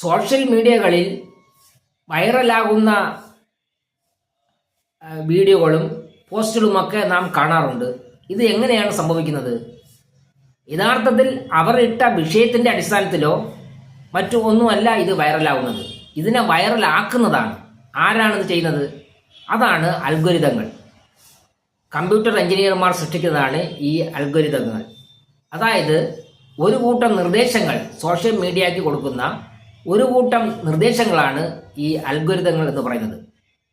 Social മീഡിയകളിൽ വൈറലാകുന്ന വീഡിയോകളും പോസ്റ്റുകളുമൊക്കെ നാം കാണാറുണ്ട്. ഇത് എങ്ങനെയാണ് സംഭവിക്കുന്നത്? യഥാർത്ഥത്തിൽ അവർ ഇട്ട വിഷയത്തിൻ്റെ അടിസ്ഥാനത്തിലോ മറ്റു ഒന്നുമല്ല ഇത് വൈറലാകുന്നത്. ഇതിനെ വൈറലാക്കുന്നതാണ്. ആരാണിത് ചെയ്യുന്നത്? അതാണ് അൽഗോരിതങ്ങൾ. കമ്പ്യൂട്ടർ എഞ്ചിനീയർമാർ സൃഷ്ടിക്കുന്നതാണ് ഈ അൽഗോരിതങ്ങൾ. അതായത് ഒരു കൂട്ടം നിർദ്ദേശങ്ങൾ സോഷ്യൽ മീഡിയയ്ക്ക് കൊടുക്കുന്ന ഒരു കൂട്ടം നിർദ്ദേശങ്ങളാണ് ഈ അൽഗോരിതങ്ങൾ എന്ന് പറയുന്നത്.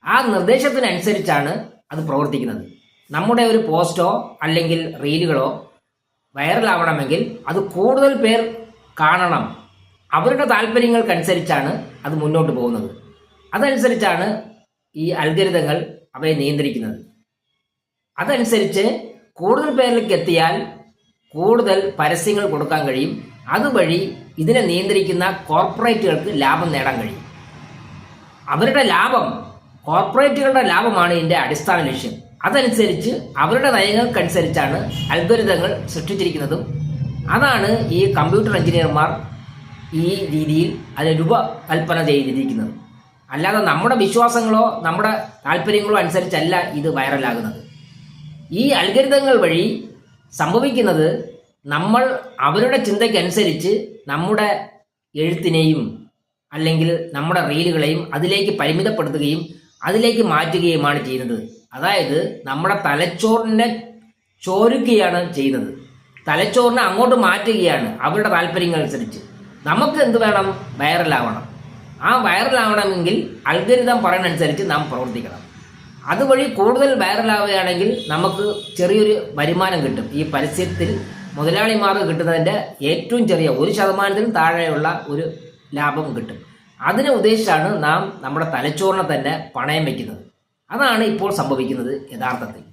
ആ നിർദ്ദേശത്തിനനുസരിച്ചാണ് അത് പ്രവർത്തിക്കുന്നത്. നമ്മുടെ ഒരു പോസ്റ്റോ അല്ലെങ്കിൽ റീലുകളോ വൈറലാവണമെങ്കിൽ അത് കൂടുതൽ പേർ കാണണം. അവരുടെ താല്പര്യങ്ങൾക്കനുസരിച്ചാണ് അത് മുന്നോട്ട് പോകുന്നത്. അതനുസരിച്ചാണ് ഈ അൽഗോരിതങ്ങൾ അവയെ നിയന്ത്രിക്കുന്നത്. അതനുസരിച്ച് കൂടുതൽ പേരിലേക്ക് എത്തിയാൽ കൂടുതൽ പരസ്യങ്ങൾ കൊടുക്കാൻ കഴിയും. അതുവഴി ഇതിനെ നിയന്ത്രിക്കുന്ന കോർപ്പറേറ്റുകൾക്ക് ലാഭം നേടാൻ കഴിയും. അവരുടെ ലാഭം, കോർപ്പറേറ്റുകളുടെ ലാഭമാണ് ഇതിൻ്റെ അടിസ്ഥാന ലക്ഷ്യം. അതനുസരിച്ച് അവരുടെ നയങ്ങൾക്കനുസരിച്ചാണ് അൽഗോരിതങ്ങൾ സൃഷ്ടിച്ചിരിക്കുന്നതും. അതാണ് ഈ കമ്പ്യൂട്ടർ എഞ്ചിനീയർമാർ ഈ രീതിയിൽ അതിനെ രൂപകൽപ്പന ചെയ്തിരിക്കുന്നത്. അല്ലാതെ നമ്മുടെ വിശ്വാസങ്ങളോ നമ്മുടെ താല്പര്യങ്ങളോ അനുസരിച്ചല്ല ഇത് വൈറലാകുന്നത്. ഈ അൽഗോരിതങ്ങൾ വഴി സംഭവിക്കുന്നത്, നമ്മൾ അവരുടെ ചിന്തയ്ക്കനുസരിച്ച് നമ്മുടെ എഴുത്തിനെയും അല്ലെങ്കിൽ നമ്മുടെ റീലുകളെയും അതിലേക്ക് പരിമിതപ്പെടുത്തുകയും അതിലേക്ക് മാറ്റുകയുമാണ് ചെയ്യുന്നത്. അതായത് നമ്മുടെ തലച്ചോറിനെ ചോരുകയാണ് ചെയ്യുന്നത്. തലച്ചോറിനെ അങ്ങോട്ട് മാറ്റുകയാണ് അവരുടെ താല്പര്യങ്ങൾ അനുസരിച്ച്. നമുക്ക് എന്ത് വേണം? വൈറലാവണം. ആ വൈറലാവണമെങ്കിൽ അൽഗോരിതം പറയുന്നതനുസരിച്ച് നാം പ്രവർത്തിക്കണം. അതുവഴി കൂടുതൽ വൈറലാവുകയാണെങ്കിൽ നമുക്ക് ചെറിയൊരു വരുമാനം കിട്ടും. ഈ പരസ്യത്തിൽ മുതലാളിമാർക്ക് കിട്ടുന്നതിൻ്റെ ഏറ്റവും ചെറിയ 1% താഴെയുള്ള ഒരു ലാഭം കിട്ടും. അതിനെ ഉദ്ദേശിച്ചാണ് നാം നമ്മുടെ തലച്ചോറിനെ തന്നെ പണയം വയ്ക്കുന്നത്. അതാണ് ഇപ്പോൾ സംഭവിക്കുന്നത് യഥാർത്ഥത്തിൽ.